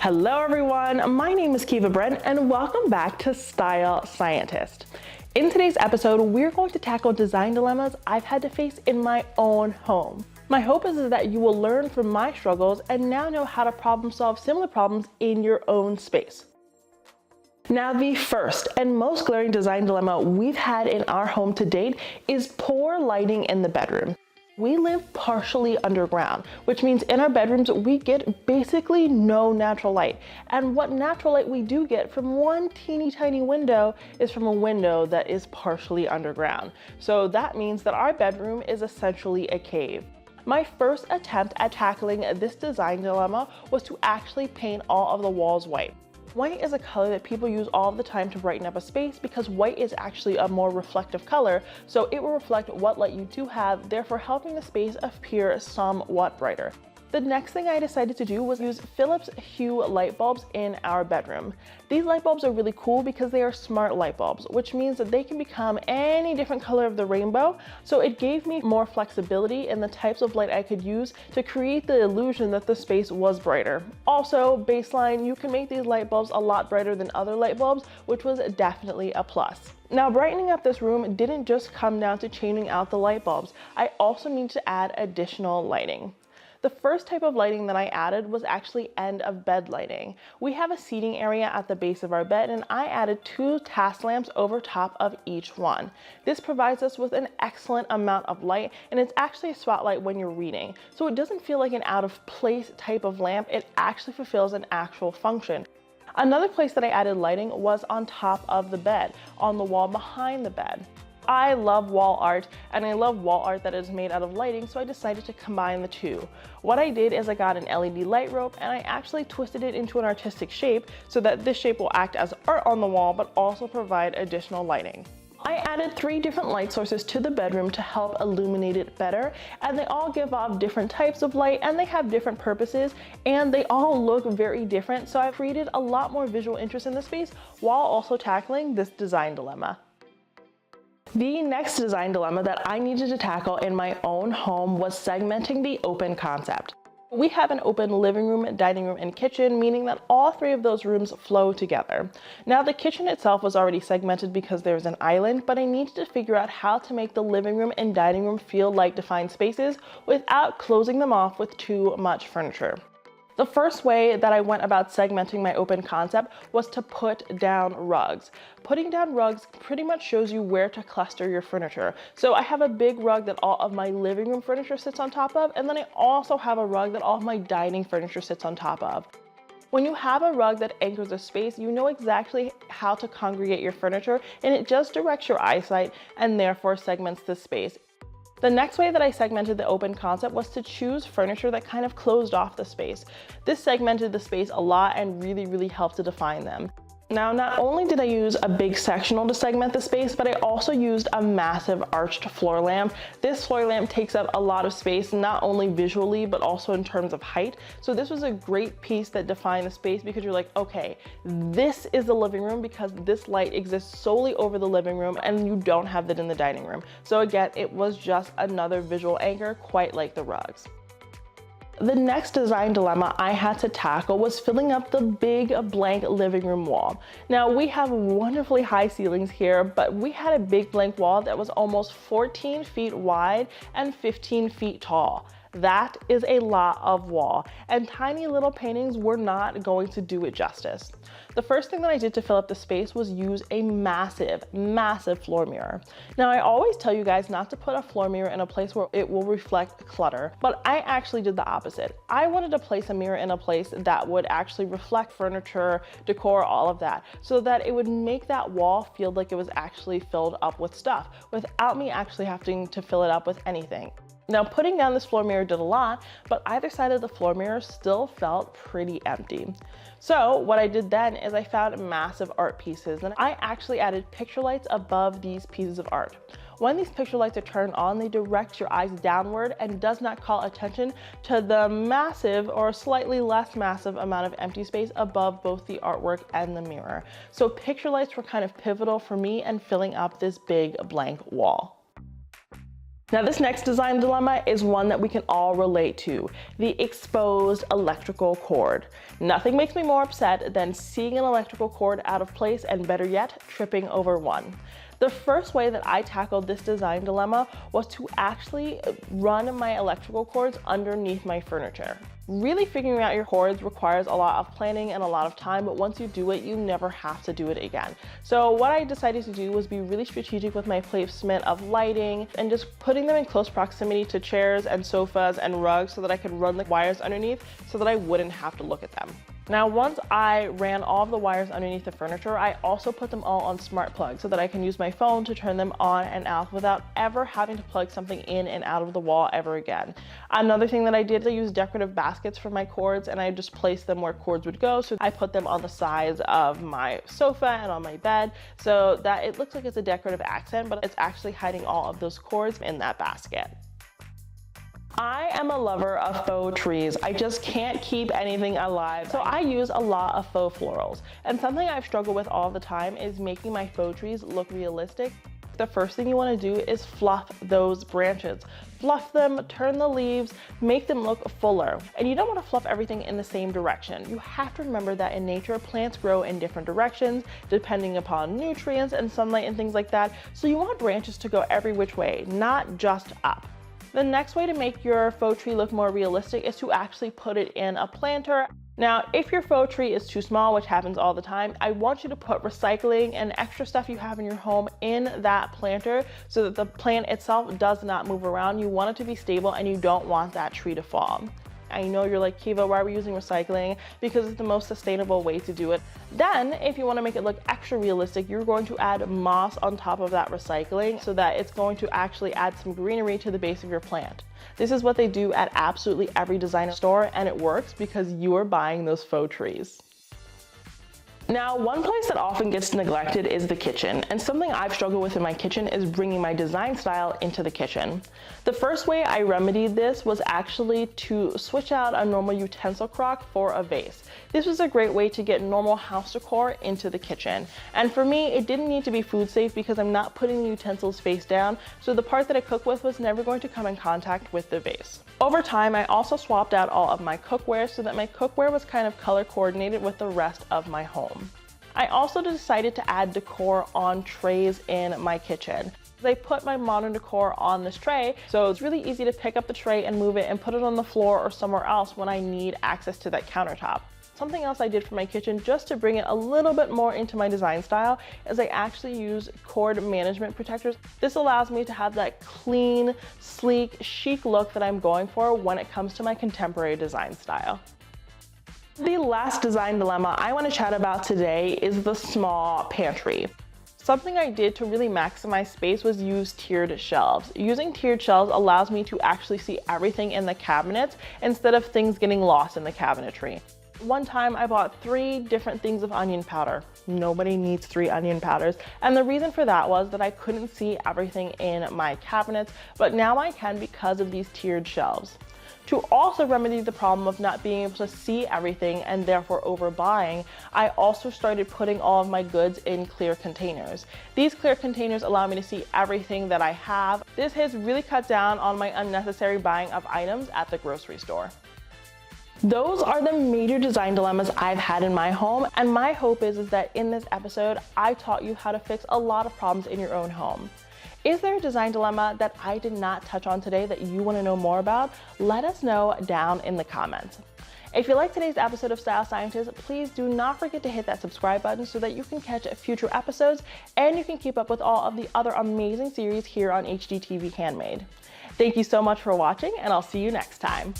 Hello everyone, my name is Kiva Brent and welcome back to Style Scientist. In today's episode, we're going to tackle design dilemmas I've had to face in my own home. My hope is that you will learn from my struggles and now know how to problem solve similar problems in your own space. Now, the first and most glaring design dilemma we've had in our home to date is poor lighting in the bedroom. We live partially underground, which means in our bedrooms we get basically no natural light. And what natural light we do get from one teeny tiny window is from a window that is partially underground. So that means that our bedroom is essentially a cave. My first attempt at tackling this design dilemma was to actually paint all of the walls white. White is a color that people use all the time to brighten up a space because white is actually a more reflective color, so it will reflect what light you do have, therefore helping the space appear somewhat brighter. The next thing I decided to do was use Philips Hue light bulbs in our bedroom. These light bulbs are really cool because they are smart light bulbs, which means that they can become any different color of the rainbow, so it gave me more flexibility in the types of light I could use to create the illusion that the space was brighter. Also, baseline, you can make these light bulbs a lot brighter than other light bulbs, which was definitely a plus. Now, brightening up this room didn't just come down to changing out the light bulbs. I also needed to add additional lighting. The first type of lighting that I added was actually end of bed lighting. We have a seating area at the base of our bed and I added 2 task lamps over top of each one. This provides us with an excellent amount of light and it's actually a spotlight when you're reading. So it doesn't feel like an out of place type of lamp, it actually fulfills an actual function. Another place that I added lighting was on top of the bed, on the wall behind the bed. I love wall art and I love wall art that is made out of lighting, so I decided to combine the two. What I did is I got an LED light rope and I actually twisted it into an artistic shape so that this shape will act as art on the wall but also provide additional lighting. I added 3 different light sources to the bedroom to help illuminate it better, and they all give off different types of light and they have different purposes and they all look very different, so I've created a lot more visual interest in the space while also tackling this design dilemma. The next design dilemma that I needed to tackle in my own home was segmenting the open concept. We have an open living room, dining room, and kitchen, meaning that all 3 of those rooms flow together. Now, the kitchen itself was already segmented because there's an island, but I needed to figure out how to make the living room and dining room feel like defined spaces without closing them off with too much furniture. The first way that I went about segmenting my open concept was to put down rugs. Putting down rugs pretty much shows you where to cluster your furniture. So I have a big rug that all of my living room furniture sits on top of, and then I also have a rug that all of my dining furniture sits on top of. When you have a rug that anchors a space, you know exactly how to congregate your furniture, and it just directs your eyesight and therefore segments the space. The next way that I segmented the open concept was to choose furniture that kind of closed off the space. This segmented the space a lot and really helped to define them. Now, not only did I use a big sectional to segment the space, but I also used a massive arched floor lamp. This floor lamp takes up a lot of space, not only visually, but also in terms of height. So this was a great piece that defined the space because you're like, okay, this is the living room because this light exists solely over the living room and you don't have that in the dining room. So again, it was just another visual anchor, quite like the rugs. The next design dilemma I had to tackle was filling up the big blank living room wall. Now, we have wonderfully high ceilings here, but we had a big blank wall that was almost 14 feet wide and 15 feet tall. That is a lot of wall, and tiny little paintings were not going to do it justice. The first thing that I did to fill up the space was use a massive floor mirror. Now, I always tell you guys not to put a floor mirror in a place where it will reflect clutter, but I actually did the opposite. I wanted to place a mirror in a place that would actually reflect furniture, decor, all of that, so that it would make that wall feel like it was actually filled up with stuff without me actually having to fill it up with anything. Now, putting down this floor mirror did a lot, but either side of the floor mirror still felt pretty empty. So what I did then is I found massive art pieces and I actually added picture lights above these pieces of art. When these picture lights are turned on, they direct your eyes downward and does not call attention to the massive or slightly less massive amount of empty space above both the artwork and the mirror. So picture lights were kind of pivotal for me and filling up this big blank wall. Now this next design dilemma is one that we can all relate to, the exposed electrical cord. Nothing makes me more upset than seeing an electrical cord out of place and, better yet, tripping over one. The first way that I tackled this design dilemma was to actually run my electrical cords underneath my furniture. Really figuring out your cords requires a lot of planning and a lot of time, but once you do it, you never have to do it again. So what I decided to do was be really strategic with my placement of lighting and just putting them in close proximity to chairs and sofas and rugs so that I could run the wires underneath so that I wouldn't have to look at them. Now, once I ran all of the wires underneath the furniture, I also put them all on smart plugs so that I can use my phone to turn them on and out without ever having to plug something in and out of the wall ever again. Another thing that I did is I used decorative baskets for my cords, and I just placed them where cords would go. So I put them on the sides of my sofa and on my bed so that it looks like it's a decorative accent, but it's actually hiding all of those cords in that basket. I am a lover of faux trees. I just can't keep anything alive. So I use a lot of faux florals. And something I've struggled with all the time is making my faux trees look realistic. The first thing you want to do is fluff those branches. Fluff them, turn the leaves, make them look fuller. And you don't want to fluff everything in the same direction. You have to remember that in nature, plants grow in different directions depending upon nutrients and sunlight and things like that. So you want branches to go every which way, not just up. The next way to make your faux tree look more realistic is to actually put it in a planter. Now, if your faux tree is too small, which happens all the time, I want you to put recycling and extra stuff you have in your home in that planter so that the plant itself does not move around. You want it to be stable and you don't want that tree to fall. I know you're like, Kiva, why are we using recycling? Because it's the most sustainable way to do it. Then, if you want to make it look extra realistic, you're going to add moss on top of that recycling so that it's going to actually add some greenery to the base of your plant. This is what they do at absolutely every designer store, and it works because you're buying those faux trees. Now, one place that often gets neglected is the kitchen, and something I've struggled with in my kitchen is bringing my design style into the kitchen. The first way I remedied this was actually to switch out a normal utensil crock for a vase. This was a great way to get normal house decor into the kitchen. And for me, it didn't need to be food safe because I'm not putting the utensils face down, so the part that I cook with was never going to come in contact with the vase. Over time, I also swapped out all of my cookware so that my cookware was kind of color coordinated with the rest of my home. I also decided to add decor on trays in my kitchen. I put my modern decor on this tray, so it's really easy to pick up the tray and move it and put it on the floor or somewhere else when I need access to that countertop. Something else I did for my kitchen just to bring it a little bit more into my design style is I actually use cord management protectors. This allows me to have that clean, sleek, chic look that I'm going for when it comes to my contemporary design style. The last design dilemma I want to chat about today is the small pantry. Something I did to really maximize space was use tiered shelves. Using tiered shelves allows me to actually see everything in the cabinets instead of things getting lost in the cabinetry. One time I bought 3 different things of onion powder. Nobody needs 3 onion powders. And the reason for that was that I couldn't see everything in my cabinets, but now I can because of these tiered shelves. To also remedy the problem of not being able to see everything and therefore overbuying, I also started putting all of my goods in clear containers. These clear containers allow me to see everything that I have. This has really cut down on my unnecessary buying of items at the grocery store. Those are the major design dilemmas I've had in my home, and my hope is that in this episode, I taught you how to fix a lot of problems in your own home. Is there a design dilemma that I did not touch on today that you want to know more about? Let us know down in the comments. If you like today's episode of Style Scientist, please do not forget to hit that subscribe button so that you can catch future episodes and you can keep up with all of the other amazing series here on HGTV Handmade. Thank you so much for watching, and I'll see you next time.